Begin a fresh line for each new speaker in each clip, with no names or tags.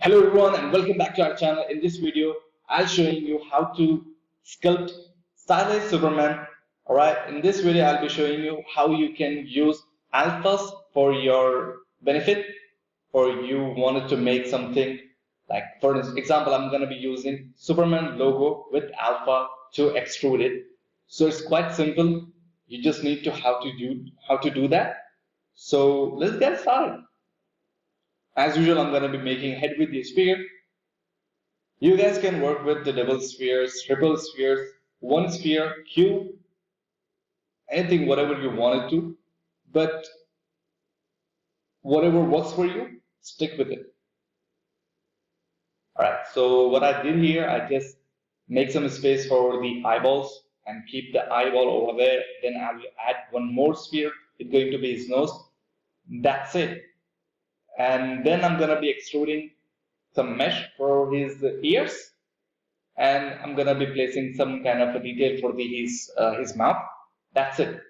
Hello everyone and welcome back to our channel. In this video, I'll showing you how to sculpt stylized Superman. Alright, in this video I'll be showing you how you can use alphas for your benefit, or you wanted to make something like, for example, I'm gonna be using Superman logo with alpha to extrude it. So it's quite simple. You just need to how to do that. So let's get started. As usual, I'm going to be making head with the sphere. You guys can work with the double spheres, triple spheres, one sphere, cube, anything, whatever you wanted to. But whatever works for you, stick with it. Alright, so what I did here, I just make some space for the eyeballs and keep the eyeball over there. Then I will add one more sphere. It's going to be his nose. That's it. And then I'm going to be extruding some mesh for his ears, and I'm gonna be placing some kind of a detail for his mouth. That's it.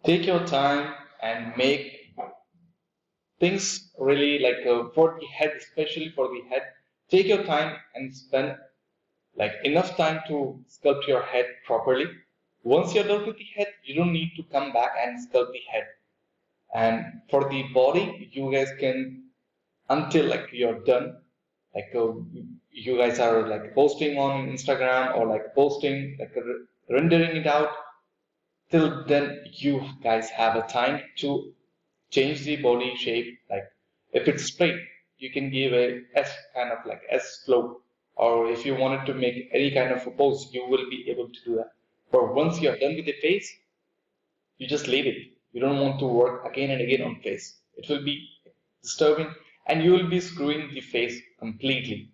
Take your time and make things really like for the head, especially for the head. Take your time and spend like enough time to sculpt your head properly. Once you're done with the head, you don't need to come back and sculpt the head. And for the body, you guys can, until like you're done, like you guys are like posting on Instagram or like posting like rendering it out, till then you guys have a time to change the body shape. Like if it's straight, you can give a S kind of like S slope, or if you wanted to make any kind of a pose, you will be able to do that. But once you're done with the face, you just leave it. You don't want to work again and again on face. It will be disturbing and you will be screwing the face completely.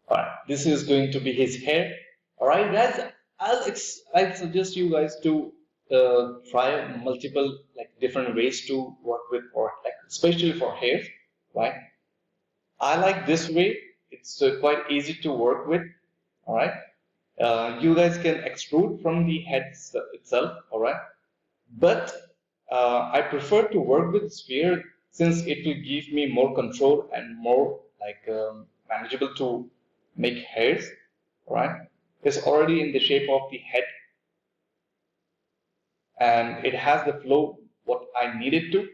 Alright, this is going to be his hair. Alright guys, I suggest you guys to try multiple like different ways to work with, or like especially for hair, right? I like this way. It's quite easy to work with. All right. You guys can extrude from the head itself. All right. But I prefer to work with sphere since it will give me more control and more like manageable to make hairs. All right. It's already in the shape of the head and it has the flow what I need it to.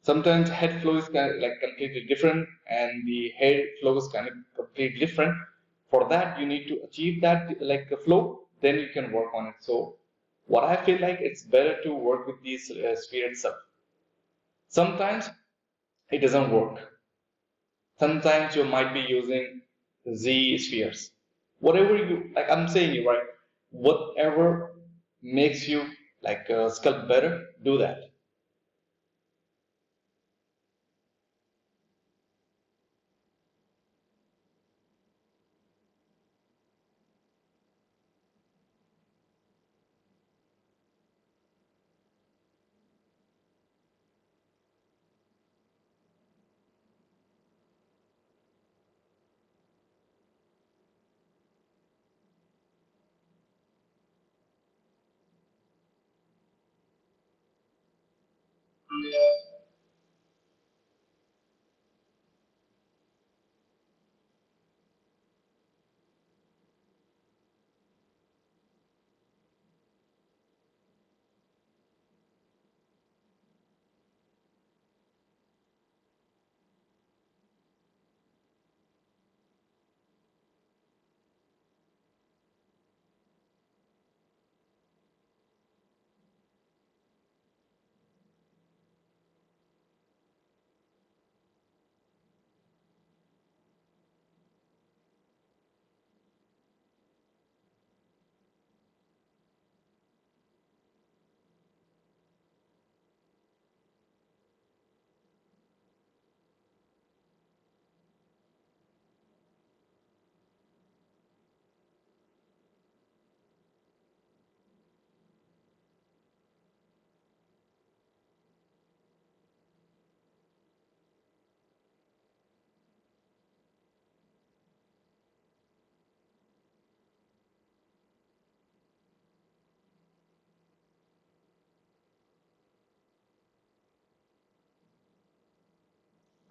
Sometimes head flow is kind of like completely different and the hair flow is kind of completely different. For that, you need to achieve that like a flow, then you can work on it. So what I feel like it's better to work with these sphere itself. Sometimes it doesn't work. Sometimes you might be using Z spheres. Whatever you, like I'm saying you, right? Whatever makes you like sculpt better, do that.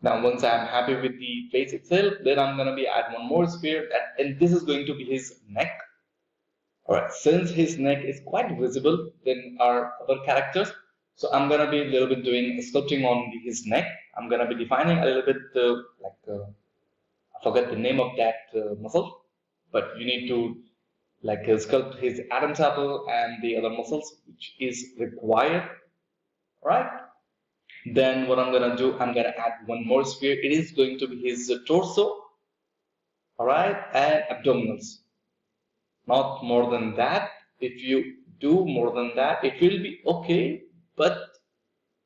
Now, once I'm happy with the face itself, then I'm gonna be add one more sphere, and this is going to be his neck. All right, since his neck is quite visible than our other characters, so I'm gonna be a little bit doing sculpting on his neck. I'm gonna be defining a little bit I forget the name of that muscle, but you need to like sculpt his Adam's apple and the other muscles which is required. All right. Then what I'm gonna do, I'm gonna add one more sphere. It is going to be his torso, all right, and abdominals. Not more than that. If you do more than that, it will be okay. But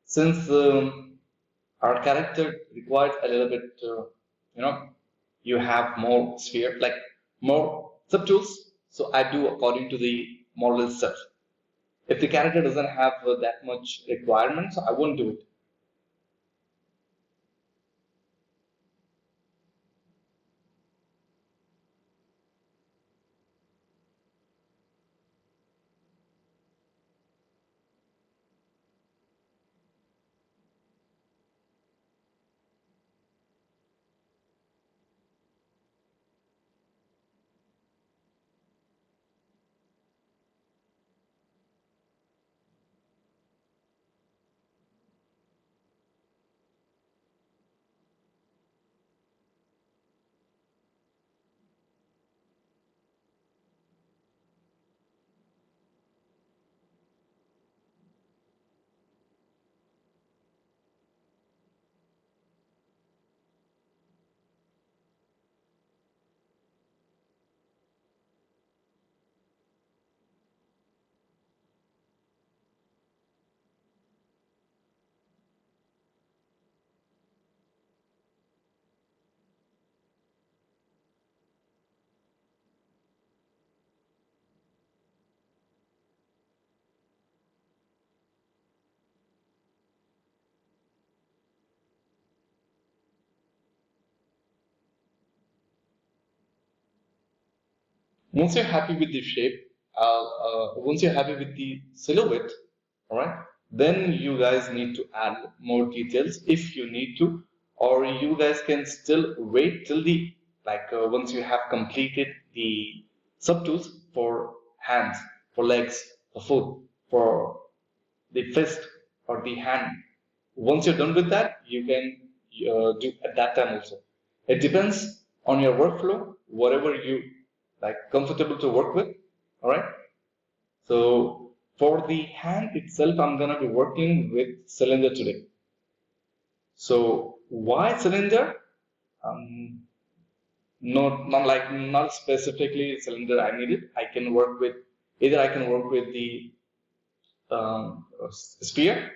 since our character requires a little bit, you know, you have more sphere, like more subtools. So I do according to the model itself. If the character doesn't have that much requirements, I won't do it. Once you're happy with the shape, once you're happy with the silhouette, all right, then you guys need to add more details if you need to, or you guys can still wait till the once you have completed the subtools for hands, for legs, for foot, for the fist or the hand. Once you're done with that, you can do at that time also. It depends on your workflow, whatever you like comfortable to work with. All right. So for the hand itself, I'm gonna be working with cylinder today. So why cylinder? Um, not specifically cylinder I needed. I can work with either I can work with the sphere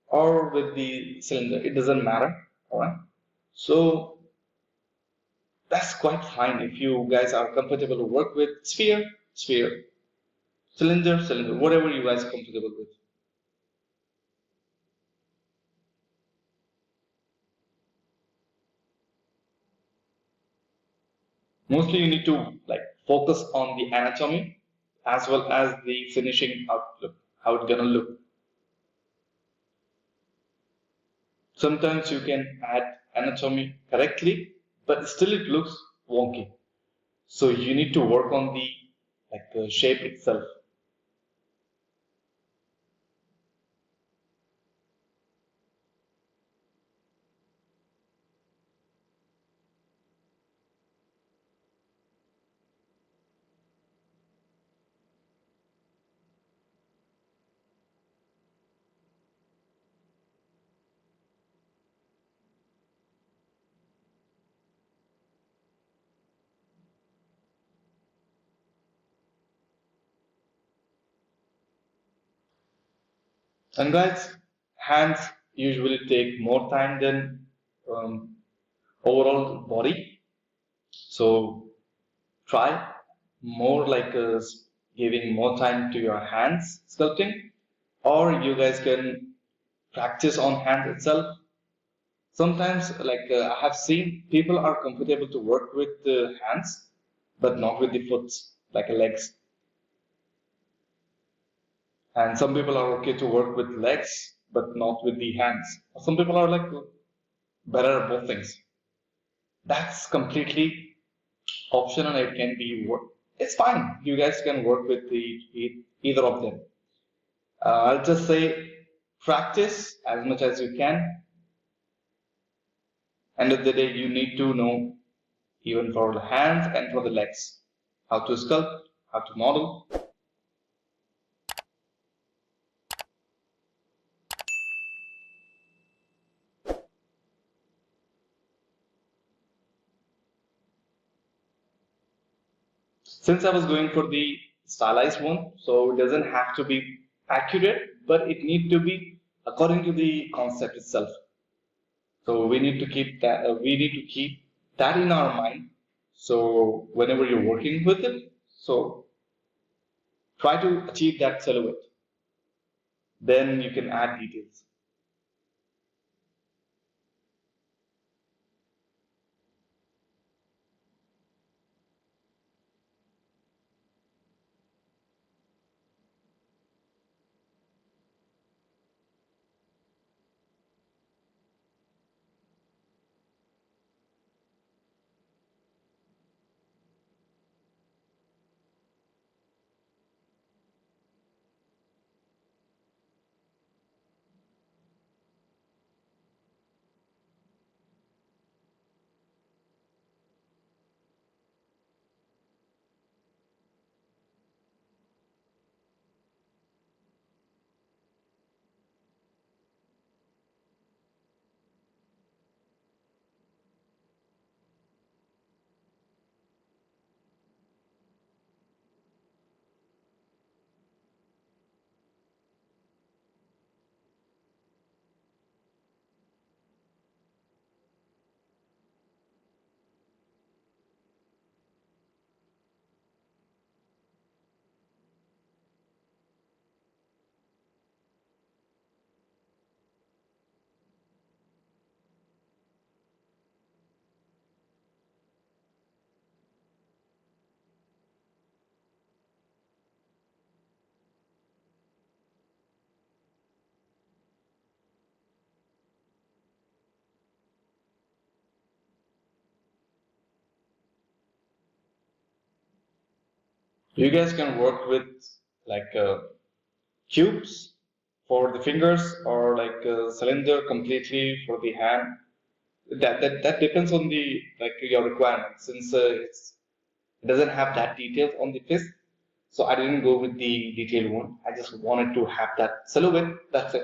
or with the cylinder. It doesn't matter. All right. So that's quite fine if you guys are comfortable to work with sphere, sphere, cylinder, cylinder, whatever you guys are comfortable with. Mostly you need to focus on the anatomy as well as the finishing outlook, how it's gonna look. Sometimes you can add anatomy correctly, but still it looks wonky. So you need to work on the shape itself. And guys, hands usually take more time than um, overall body. So try more giving more time to your hands sculpting, or you guys can practice on hands itself. Sometimes, I have seen people are comfortable to work with the hands, but not with the foot, like legs. And some people are okay to work with legs, but not with the hands. Some people are better at both things. That's completely optional. It can be work. It's fine. You guys can work with either of them. I'll just say practice as much as you can. End of the day, you need to know even for the hands and for the legs how to sculpt, how to model. Since I was going for the stylized one, so it doesn't have to be accurate, but it need to be according to the concept itself. So we need to keep that. We need to keep that in our mind. So whenever you're working with it, so try to achieve that silhouette. Then you can add details. You guys can work with like cubes for the fingers or like a cylinder completely for the hand. That depends on the like your requirements. Since it doesn't have that details on the fist, so I didn't go with the detailed one. I just wanted to have that silhouette. That's it.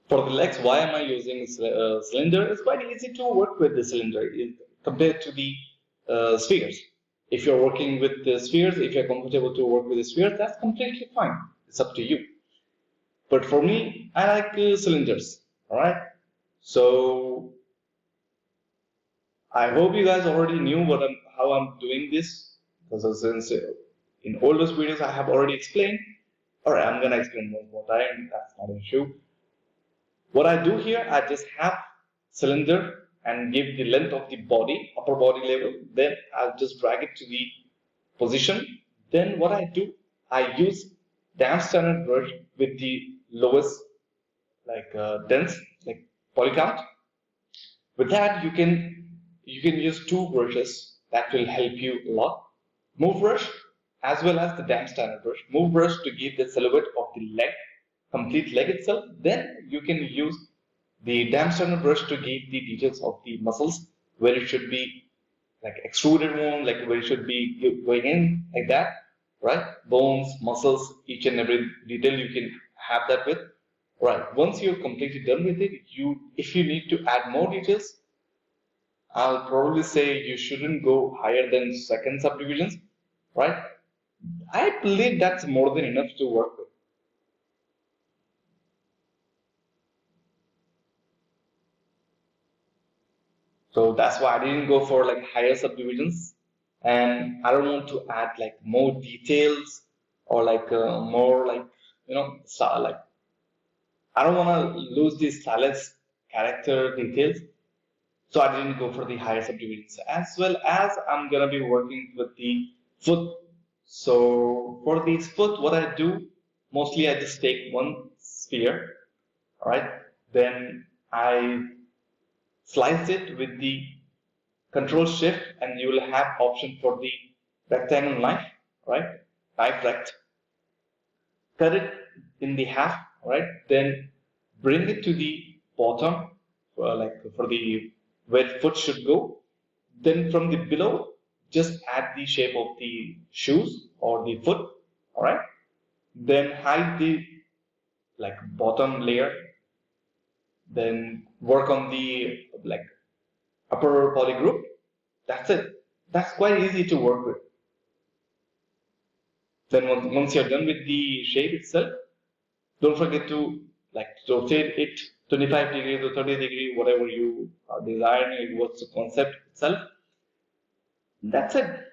For the legs, why am I using cylinder? It's quite easy to work with the cylinder compared to the spheres. If you're working with the spheres, if you're comfortable to work with the spheres, that's completely fine. It's up to you. But for me, I like cylinders. All right. So I hope you guys already knew how I'm doing this, because since in all those videos I have already explained. All right, I'm gonna explain one more time. That's not an issue. What I do here, I just have cylinder and give the length of the body, upper body level. Then I'll just drag it to the position. Then what I do, I use damp standard brush with the lowest like dense like poly count. With that, you can use two brushes that will help you a lot. Move brush as well as the damp standard brush. Move brush to give the silhouette of the leg, complete leg itself. Then you can use the damp standard brush to give the details of the muscles where it should be like extruded one, like where it should be going in like that, right? Bones, muscles, each and every detail you can have that with. Right. Once you're completely done with it, if you need to add more details, I'll probably say you shouldn't go higher than second subdivisions, right? I believe that's more than enough to work with. So that's why I didn't go for like higher subdivisions, and I don't want to add like more details or like more like like I don't want to lose the stylist character details. So I didn't go for the higher subdivisions. As well as I'm gonna be working with the foot. So for this foot, what I do mostly I just take one sphere, all right? Then I slice it with the Control Shift, and you will have option for the rectangle knife, right? Knife rect. Cut it in the half, right? Then bring it to the bottom, like for the where foot should go. Then from the below, just add the shape of the shoes or the foot, all right? Then hide the like bottom layer. Then work on the like upper poly group. That's it. That's quite easy to work with. Then once you're done with the shape itself, don't forget to like rotate it 25 degrees or 30 degrees, whatever you are desiring, what's the concept itself. That's it.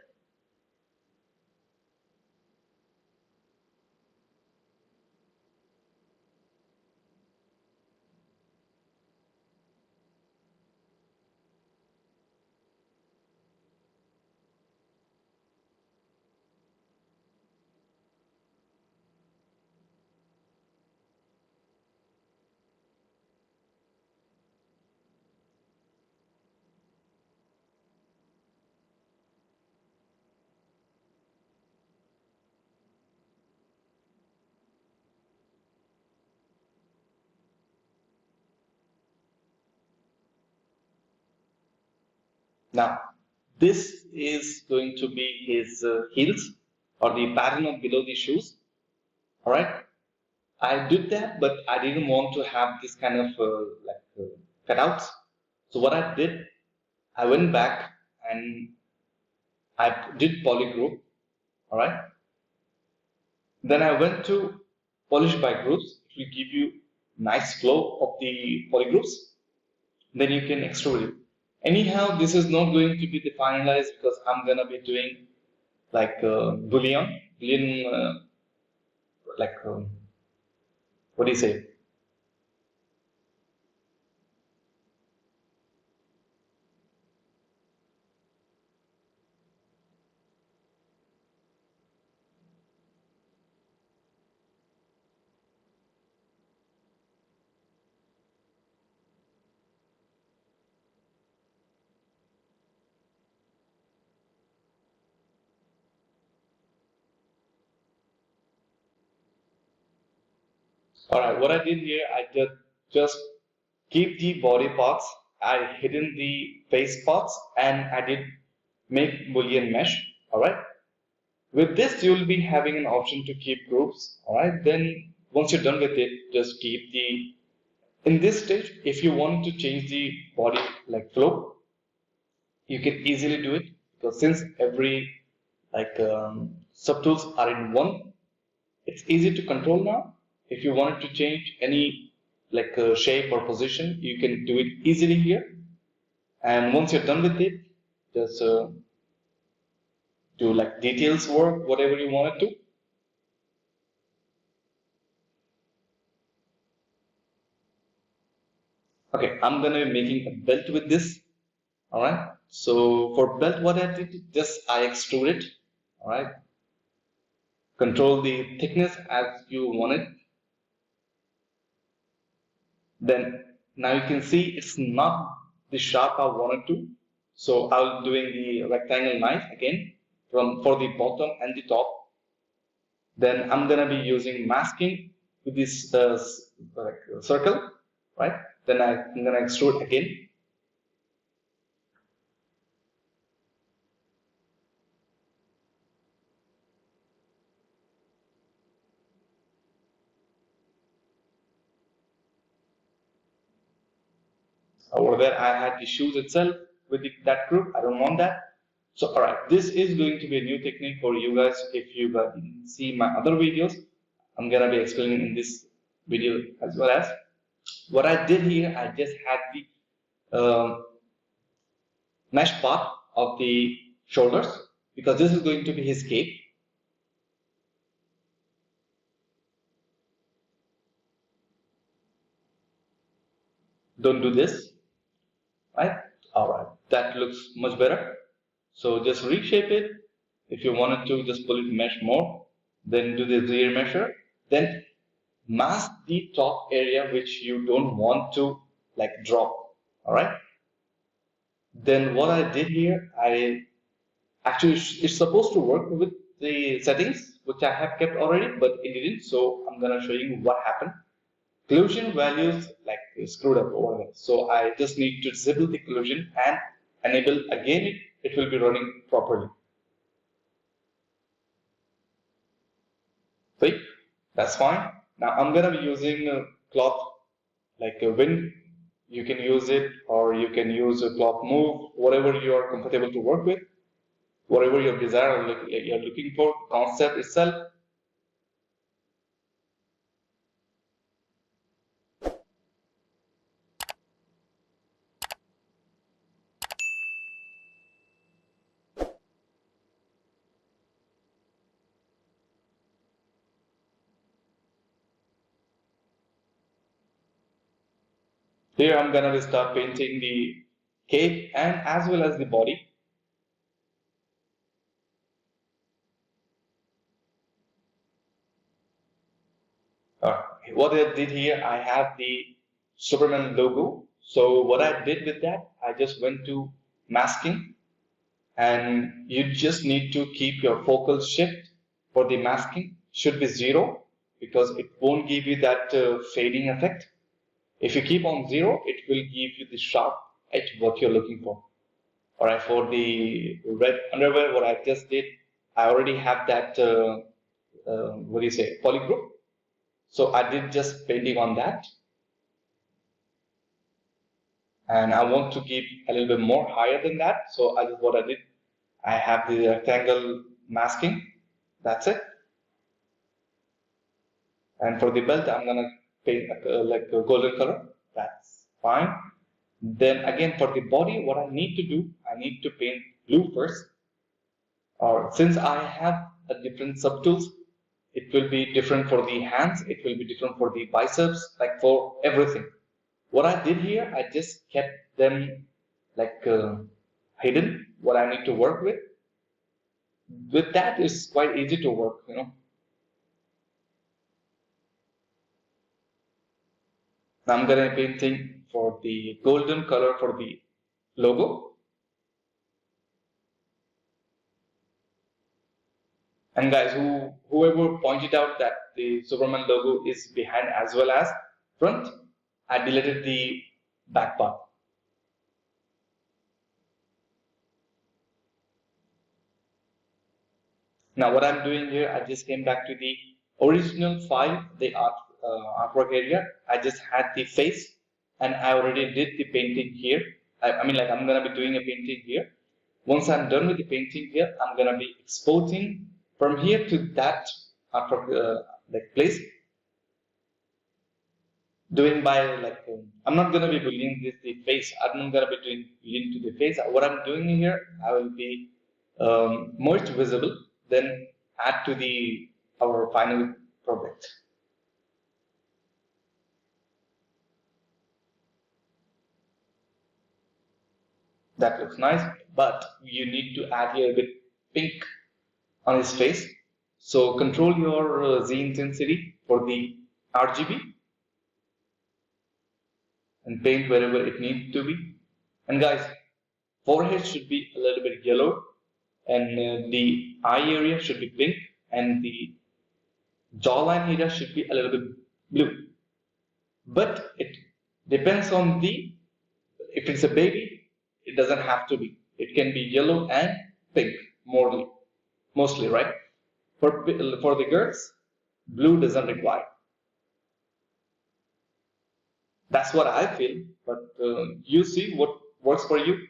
Now, this is going to be his heels or the pattern of below the shoes. All right. I did that, but I didn't want to have this kind of cutouts. So what I did, I went back and I did polygroup. All right. Then I went to polish by groups. It will give you nice flow of the polygroups. Then you can extrude it. Anyhow, this is not going to be the finalized because I'm gonna be doing like boolean, like what do you say? All right, what I did here, I just keep the body parts. I hidden the face parts, and I did make boolean mesh. All right. With this, you will be having an option to keep groups. All right. Then once you're done with it, just keep the. In this stage, if you want to change the body like flow, you can easily do it because since every subtools are in one, it's easy to control now. If you wanted to change any shape or position, you can do it easily here. And once you're done with it, just do like details work, whatever you want to. Okay, I'm gonna be making a belt with this. All right. So for belt, what I did, just I extrude it. All right. Control the thickness as you want it. Then now you can see it's not the sharp I wanted to. So I'll doing the rectangle knife again from for the bottom and the top. Then I'm gonna be using masking with this circle, right? Then I'm gonna extrude again. Over there, I had the shoes itself with that group. I don't want that. So, all right, this is going to be a new technique for you guys. If you guys see my other videos, I'm gonna be explaining in this video as well as what I did here. I just had the mesh part of the shoulders because this is going to be his cape. Don't do this, right? All right, that looks much better. So just reshape it. If you wanted to, just pull it mesh more. Then do the rear measure. Then mask the top area which you don't want to like drop. All right. Then what I did here, I actually it's supposed to work with the settings which I have kept already, but it didn't. So I'm gonna show you what happened. Collision values like screwed up over there. So I just need to disable the collision and enable again it will be running properly. See, that's fine. Now I'm gonna be using a cloth like a wind. You can use it or you can use a cloth move, whatever you are comfortable to work with, whatever your desire or you're looking for, concept itself. Here I'm gonna start painting the cape and as well as the body. What I did here, I have the Superman logo. So what I did with that, I just went to masking, and you just need to keep your focal shift for the masking should be 0 because it won't give you that fading effect. If you keep on 0, it will give you the sharp edge what you're looking for. Alright, for the red underwear, what I just did, I already have that, what do you say, polygroup. So I did just painting on that. And I want to keep a little bit more higher than that. So what I did, I have the rectangle masking. That's it. And for the belt, I'm gonna paint like a golden color. That's fine. Then again, for the body, what I need to do, I need to paint blue first. Or since I have a different subtools, it will be different for the hands. It will be different for the biceps, like for everything. What I did here, I just kept them like hidden. What I need to work with. With that, it's quite easy to work, you know. Now I'm gonna be painting for the golden color for the logo. And guys, whoever pointed out that the Superman logo is behind as well as front, I deleted the back part. Now what I'm doing here, I just came back to the original file, the artwork area. I just had the face and I already did the painting here. I mean, like I'm gonna be doing a painting here. Once I'm done with the painting here, I'm gonna be exporting from here to that artwork like place. Doing by like, I'm not gonna be doing this the face. I'm not gonna be doing into the face. What I'm doing here, I will be most visible, then add to the our final product. That looks nice, but you need to add here a bit pink on his face. So control your Z intensity for the RGB and paint wherever it needs to be. And guys, forehead should be a little bit yellow, and the eye area should be pink, and the jawline area should be a little bit blue. But it depends on if it's a baby, it doesn't have to be. It can be yellow and pink, mostly, right? For the girls, blue doesn't require. That's what I feel, but you see what works for you.